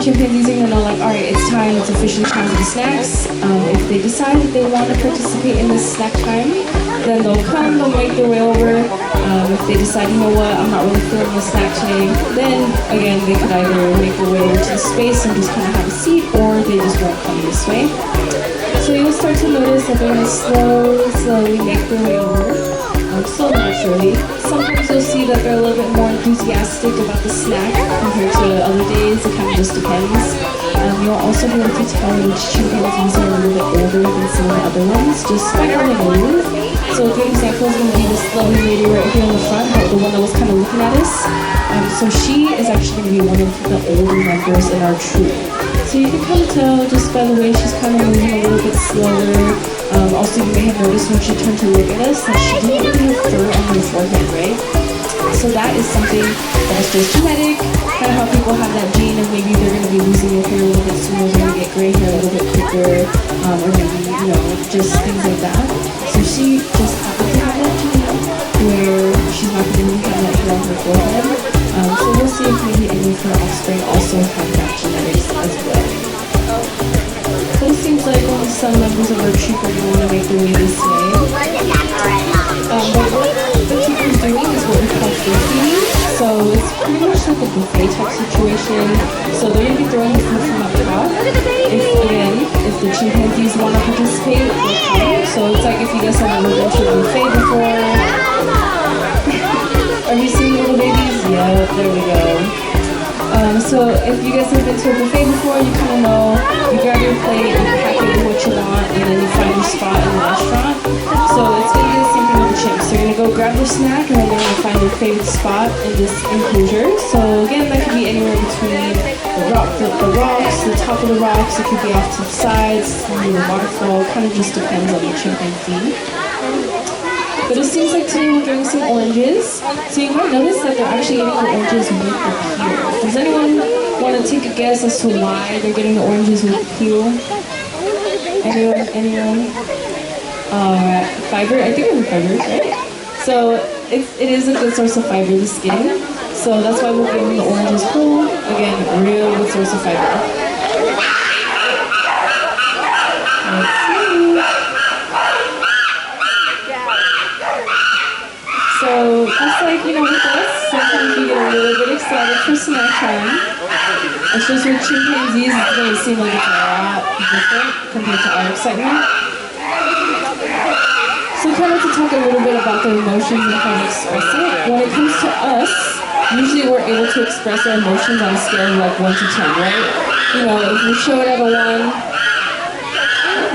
chimpanzees are gonna know, like, all right, it's time, it's officially time for the snacks. If they decide that they want to participate in this snack time, then they'll come, they'll make their way over. If they decide, you know what, I'm not really feeling the snack today, then again, they could either make their way over to the space and just kind of have a seat, or they just won't come this way. So you'll start to notice that they're going to slowly make their way over. Slowly but surely. Sometimes you'll see that they're a little bit more enthusiastic about the snack compared to other days. It kind of just depends. You'll also be able to tell which chimpanzees are a little bit older than some of the other ones, just by how they move. So a good example is going to be this lovely lady right here in the front, the one that was kind of looking at us. So she is actually going to be one of the older members in our troop. So you can kind of tell just by the way she's kind of moving a little bit slower. Also, you may have noticed when she turned to look at us that she didn't really have fur on her forehead, right? So that is something that is just genetic, kind of how people have that gene and maybe they're going to be losing their hair a little bit sooner, they're going to get gray hair a little bit quicker, or maybe, you know, just things like that. So she just happens to have that gene where she's not going to have that hair on her forehead. So we'll see if maybe any of her offspring also have that genetics as well. So it seems like only some members of our troop are going to make their way this way. But what the troop is doing is what we call food feeding. So it's pretty much like a buffet type situation. So they're going to be throwing the food from up top. If the chimpanzees want to participate, they'll come. So it's like if you guys have ever been to a buffet before. Have you seen little babies? Yeah, there we go. So if you guys have been to a buffet before, you kind of know, you grab your plate, you pack it with what you want, and then you find your spot in the restaurant. So it's going to be the same thing with the chimps. They're going to go grab their snack, and then they're going to find their favorite spot in this enclosure. So again, that could be anywhere between the rocks, the top of the rocks, it could be off to the sides, near the waterfall, kind of just depends on the chimpanzee. But it seems like today we're getting some oranges. So you might notice that they're actually getting the oranges with the peel. Does anyone want to take a guess as to why they're getting the oranges with the peel? Anyone? Fiber? I think it was fiber, right? So it is a good source of fiber, the skin. So that's why we're giving the oranges whole. Again, real good source of fiber. Let's see. So just like, you know, with us, sometimes we get a little bit excited for snack time. It's just with chimpanzees, it's going to seem like it's a lot different compared to our excitement. So kind of to talk a little bit about their emotions and how to express it. When it comes to us, usually we're able to express our emotions on a scale of like 1 to 10, right? You know, if we show it at a 1,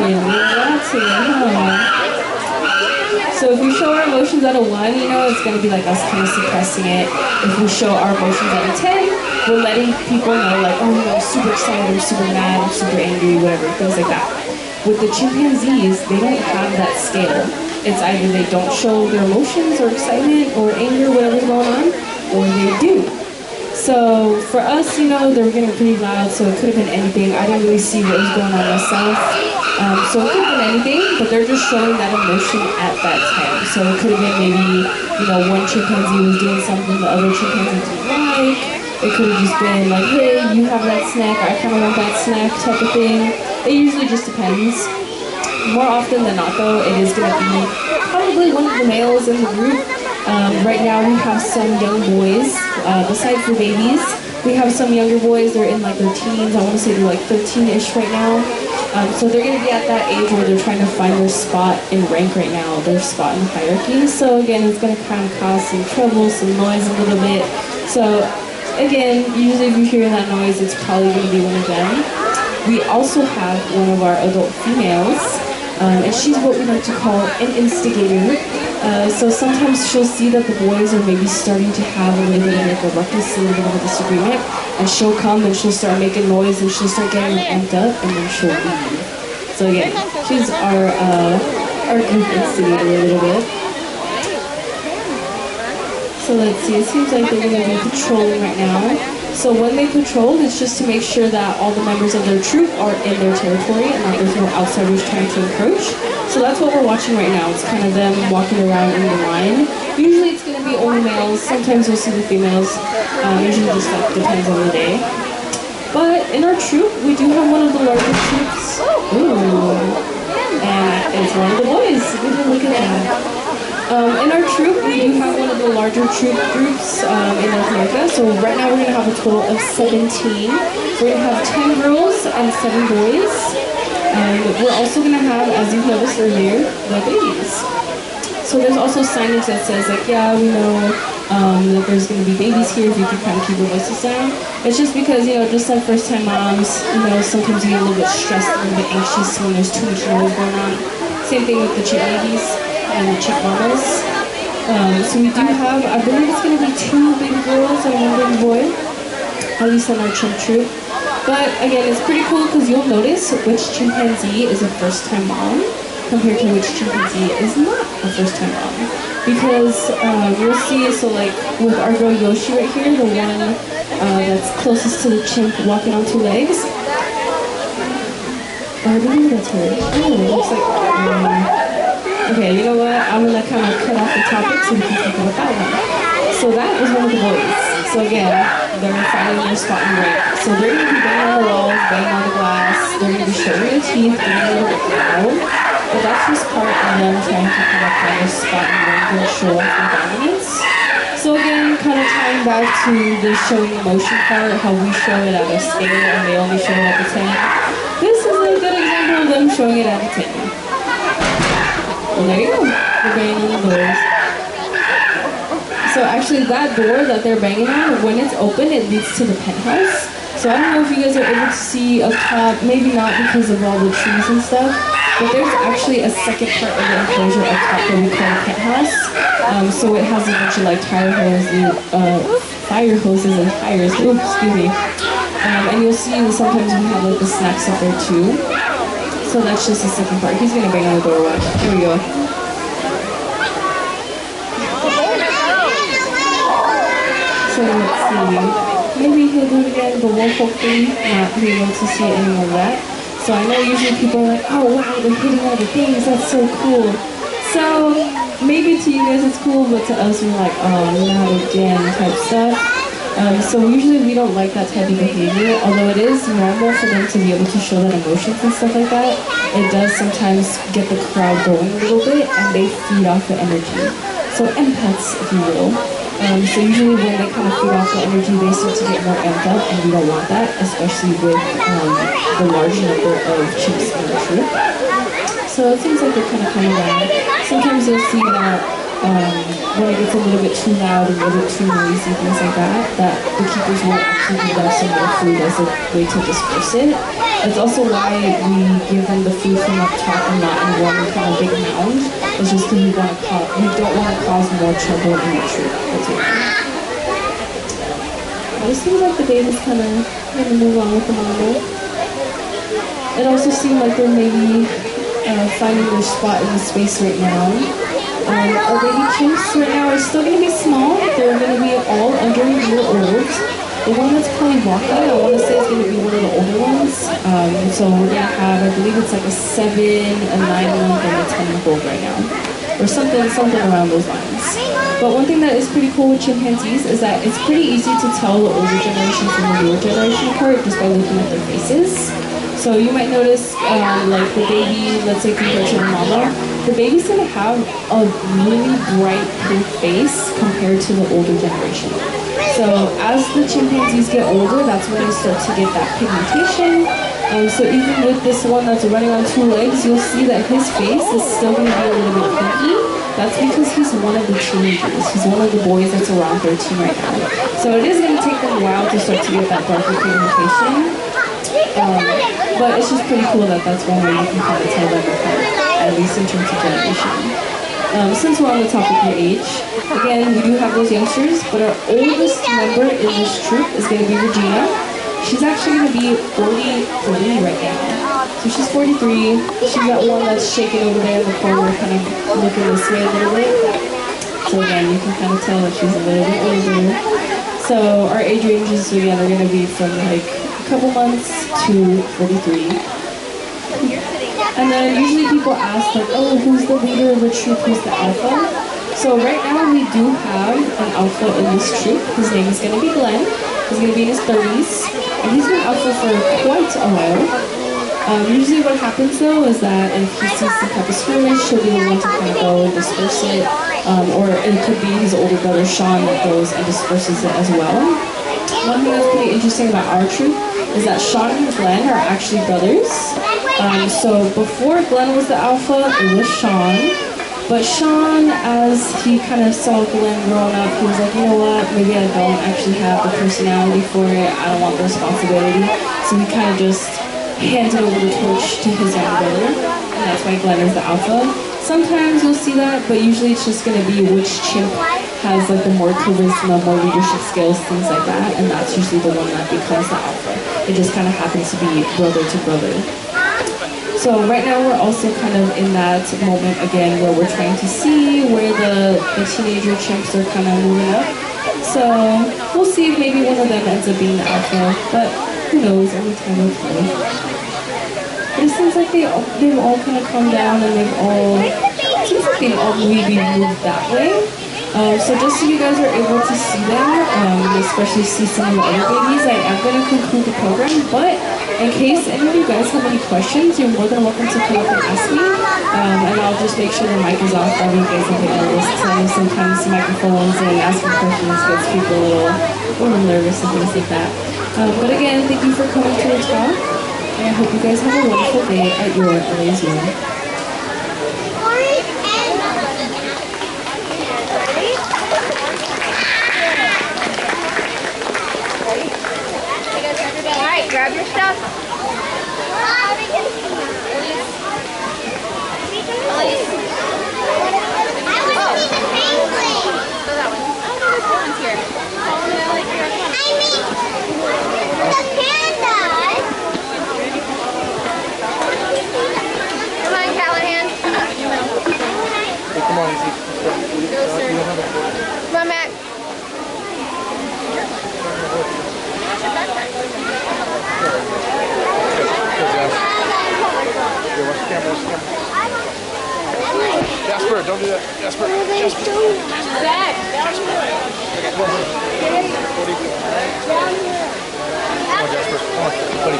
that's it, huh? So if we show our emotions at a 1, you know, it's going to be like us kind of suppressing it. If we show our emotions at a 10, we're letting people know like, oh, you know, I'm super excited, I'm super mad, I'm super angry, whatever, things like that. With the chimpanzees, they don't have that scale. It's either they don't show their emotions or excitement or anger, whatever's going on, or they do. So for us, you know, they were getting pretty loud, so it could have been anything. I didn't really see what was going on myself. So it could have been anything, but they're just showing that emotion at that time. So it could have been maybe, you know, one chimpanzee was doing something the other chimpanzee didn't like. It could have just been like, hey, you have that snack, I kind of want that snack type of thing. It usually just depends. More often than not, though, it is going to be probably one of the males in the group. Right now we have some young boys, besides the babies. We have some younger boys, they're in like their teens, I want to say they're like 13-ish right now. So they're going to be at that age where they're trying to find their spot in rank right now, their spot in the hierarchy. So again, it's going to kind of cause some trouble, some noise a little bit. So again, usually if you hear that noise, it's probably going to be one of them. We also have one of our adult females, and she's what we like to call an instigator. So sometimes she'll see that the boys are maybe starting to have a little bit of like a ruckus, a little bit of a disagreement, and she'll come and she'll start making noise and she'll start getting amped up, and then she'll leave. So again, she's our group instigator a little bit. So let's see, it seems like they're going to be patrolling right now. So when they patrol, it's just to make sure that all the members of their troop are in their territory and that there's no outsiders trying to encroach. So that's what we're watching right now. It's kind of them walking around in the line. Usually it's going to be only males. Sometimes you'll see the females. Usually just like depends on the day. But in our troop, we do have one of the larger troops. Ooh. And it's one of the boys. Look at that. In our troop, we do have one of the larger troop groups in North America. So right now we're going to have a total of 17. We're going to have 10 girls and 7 boys. And we're also going to have, as you've noticed earlier, the babies. So there's also signage that says like, yeah, we know that there's going to be babies here if you can kind of keep your voices down. It's just because, just like first-time moms, sometimes you get a little bit stressed, a little bit anxious when there's too much noise going on. Same thing with the chip babies and the chip mamas. So we do have, I believe it's going to be 2 baby girls and 1 baby boy, at least in our chimp troop. But again, it's pretty cool because you'll notice which chimpanzee is a first-time mom compared to which chimpanzee is not a first-time mom. Because you'll see, so like with our girl Yoshi right here, the one that's closest to the chimp walking on 2 legs. I believe that's her. Oh, it looks like... Okay, you know what? I'm gonna kind of cut off the topic so we can talk about that one. So that is one of the boys. So again, they're finding their spot and break. So they're gonna be banging on the walls, banging on the glass. They're gonna be showing their teeth, being a little bit loud. But that's just part of them trying to kind of find their spot and break and show off their dominance. So again, kind of tying back to the showing emotion part, how we show it at a scale and they only show it at a 10. This is a good example of them showing it at a 10. Well, there you go. They're banging on the doors. So actually that door that they're banging on, when it's open, it leads to the penthouse. So I don't know if you guys are able to see up top, maybe not because of all the trees and stuff, but there's actually a second part of the enclosure up top that we call a penthouse. So it has a bunch of like fire hoses and tires. Ooh, excuse me. And you'll see that sometimes we have like the snacks up there too. So that's just the second part. He's gonna bang on the door. Watch. Here we go. So let's see. Maybe he'll do it again, but we'll hopefully not be able to see any more of that. So I know usually people are like, oh wow, they're hitting all the things. That's so cool. So maybe to you guys it's cool, but to us we're like, oh, not again type stuff. So usually we don't like that type of behavior, although it is normal for them to be able to show that emotions and stuff like that. It does sometimes get the crowd going a little bit and they feed off the energy. So empaths, if you will. So usually when they kind of feed off the energy, they start to get more amped up and we don't want that, especially with the large number of chimps in the troop. So it seems like they're kind of coming down. Sometimes you'll see that when it gets a little bit too loud, a little bit too noisy, things like that, that the keepers will actually give them some more food as a way to disperse it. It's also why we give them the food from up top and not in one kind of big mound. It's just because we don't want to cause more trouble in the troop. That's it. It seems like the baby's kind of going to move on with the mama. It also seems like they're maybe finding their spot in the space right now. Our baby chimps right now are still going to be small. They're going to be all under a year old. The one that's probably walking, I want to say it's going to be one of the older ones. So we're going to have, I believe it's like a 7, a 9-month, and a 10-month-old right now. Or something around those lines. But one thing that is pretty cool with chimpanzees is that it's pretty easy to tell the older generation from the newer generation apart just by looking at their faces. So you might notice, like the baby, let's say compared to the mama, the baby's gonna have a really bright pink face compared to the older generation. So as the chimpanzees get older, that's when they start to get that pigmentation. So even with this one that's running on 2 legs, you'll see that his face is still gonna be a little bit pinky. That's because he's one of the teenagers. He's one of the boys that's around 13 right now. So it is gonna take them a while to start to get that darker pigmentation. But it's just pretty cool that that's one way you can kind of tell them apart, at least in terms of generation. Since we're on the topic of age, again, we do have those youngsters, but our oldest member in this troop is going to be Regina. She's actually going to be 43 right now. So she's 43. She's got one that's shaking over there in the corner, kind of looking this way a little bit. So again, you can kind of tell that she's a little bit older. So our age ranges, again, are going to be from like couple months to 43. And then usually people ask like, oh, who's the leader of the troop, who's the alpha? So right now we do have an alpha in this troop. His name is going to be Glenn. He's going to be in his 30s, and he's been alpha for quite a while. Usually what happens though is that if he sees some type of skirmish, he'll be the one to kind of go and disperse it, or it could be his older brother Shaun that goes and disperses it as well. One thing that's pretty interesting about our troop is that Shaun and Glenn are actually brothers. So before Glenn was the alpha, it was Shaun. But Shaun, as he kind of saw Glenn growing up, he was like, you know what, maybe I don't actually have the personality for it, I don't want the responsibility. So he kind of just handed over the torch to his younger brother, and that's why Glenn is the alpha. Sometimes you'll see that, but usually it's just going to be which chimp has like the more charisma, more leadership skills, things like that, and that's usually the one that becomes the alpha. It just kind of happens to be brother to brother. So right now we're also kind of in that moment again where we're trying to see where the teenager chimps are kind of moving up. So we'll see if maybe one of them ends up being the alpha, but who knows, every time will tell. But it seems like they've all kind of come down and it seems like they've all maybe moved that way. So just so you guys are able to see them, especially see some of the other babies, I am going to conclude the program, but in case any of you guys have any questions, you're more than welcome to come up and ask me, and I'll just make sure the mic is off while you guys are getting nervous, because I know sometimes microphones and asking questions gets people a little nervous and things like that. But again, thank you for coming to the talk, and I hope you guys have a wonderful day at your LA Zoo. Alright, grab your stuff. Come on, Matt. Jasper, don't do that. Jasper. Zach. Come on, Jasper. Come on, buddy.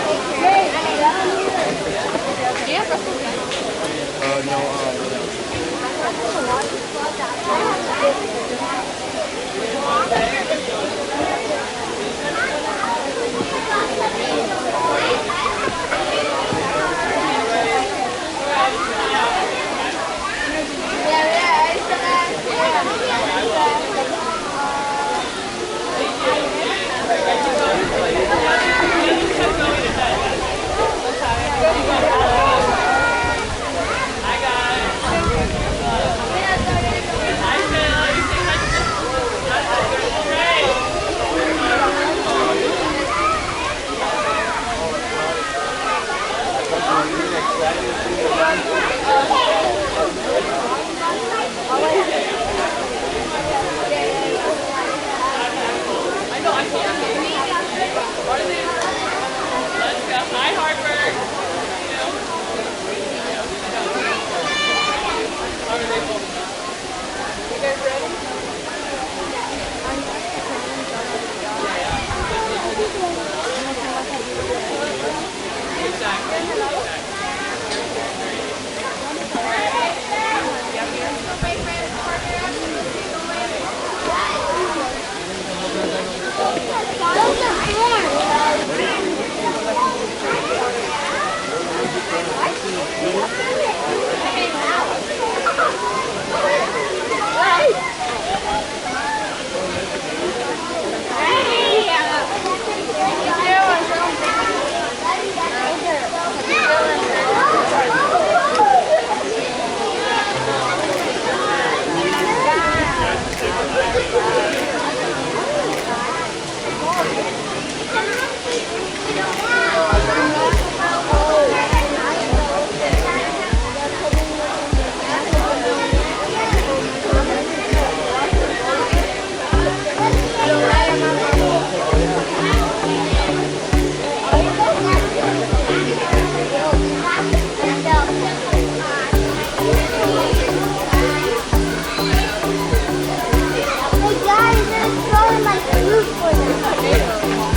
Hey guys, they're throwing my food for them.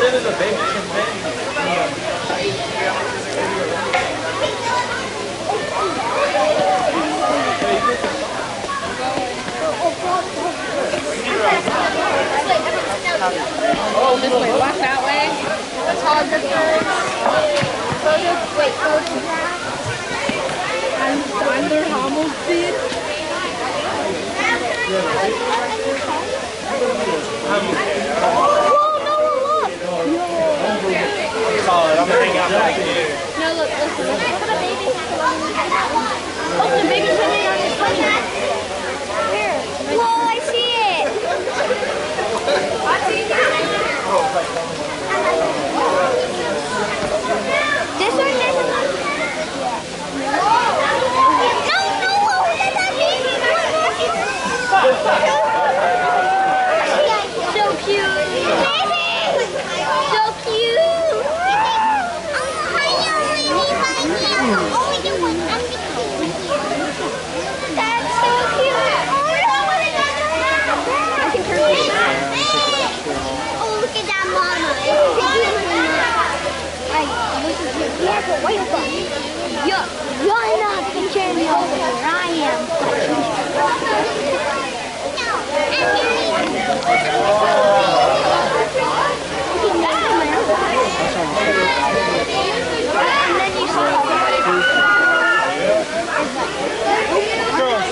This is a baby chimpanzee. Oh, this way. Walk that way. Photographers. Wait, I'm their almost did. Whoa, no, look. Solid. I'm gonna hang out back here. No, look. Oh, the baby's hanging on his tummy. Here. Whoa, I see it. This one is... No, look at that baby. So cute. So cute. That's so cute. I can turn it. Oh, look at that mama. Yeah, but wait a second. You're not picturing me over here. I am. And then you see Girls,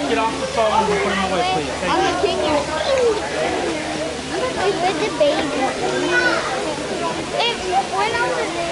get off the phone and put him away, please. Thank you. it's the baby. When I was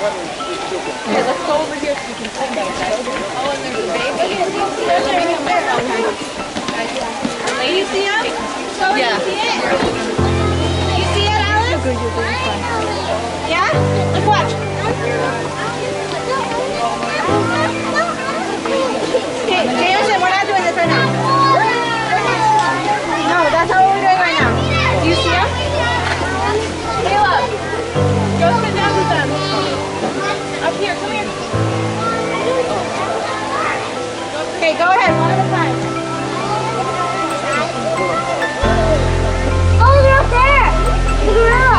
let's go over here so you can see that. Oh, and there's a baby. You see him? Yeah. You see it, Alice? Yeah? Look, watch. Okay, Yoshi, we're not doing this right now. No, that's not what we're doing right now. Do you see him? Caleb, go sit down with them. Up here, come here. Okay, go ahead, one at a time. Oh, they're up there. The gorilla.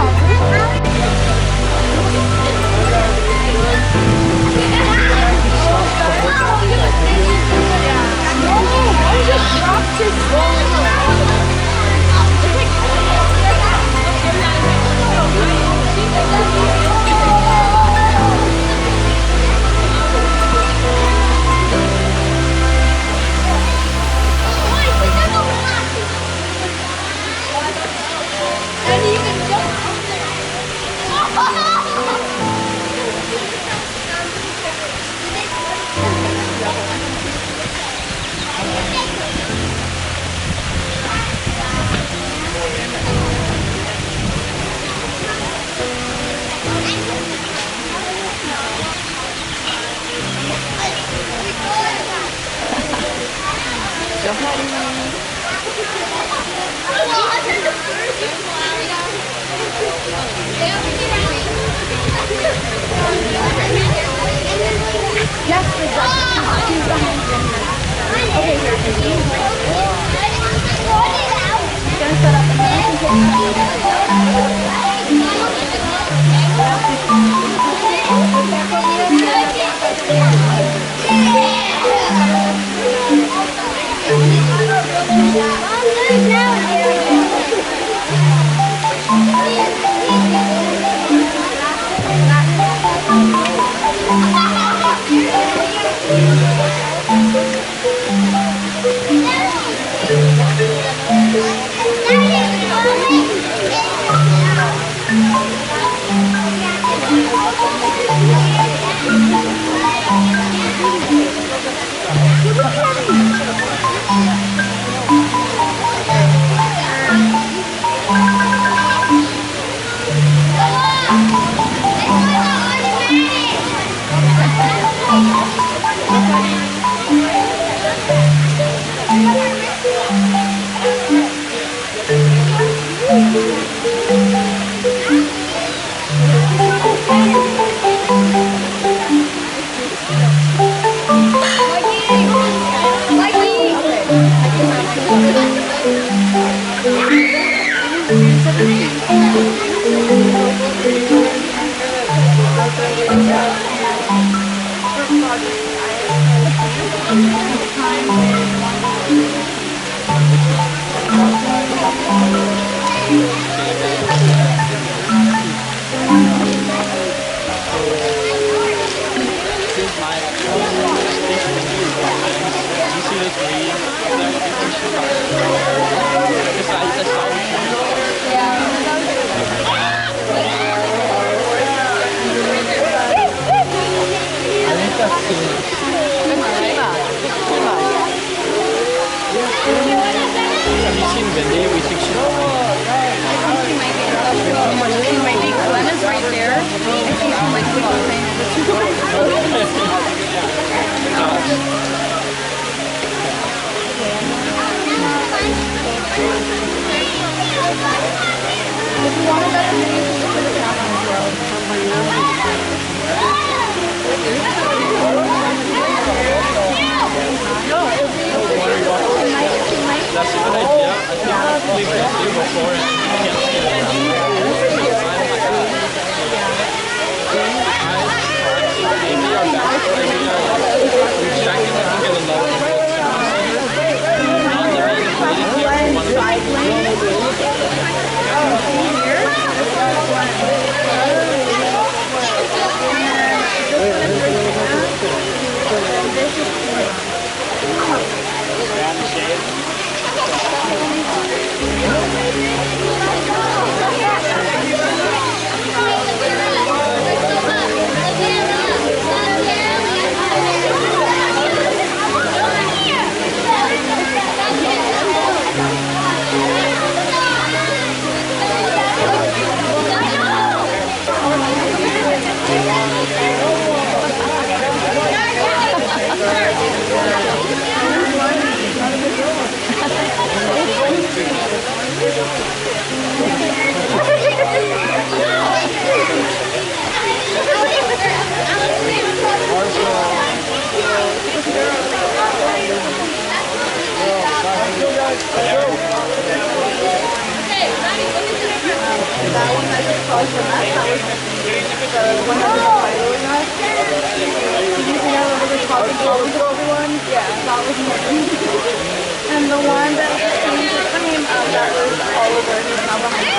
probably from that house. The one that was fighting us. You see that little talking to everyone? Yeah, that was him. And the one that changed his name, that was Oliver. He's now behind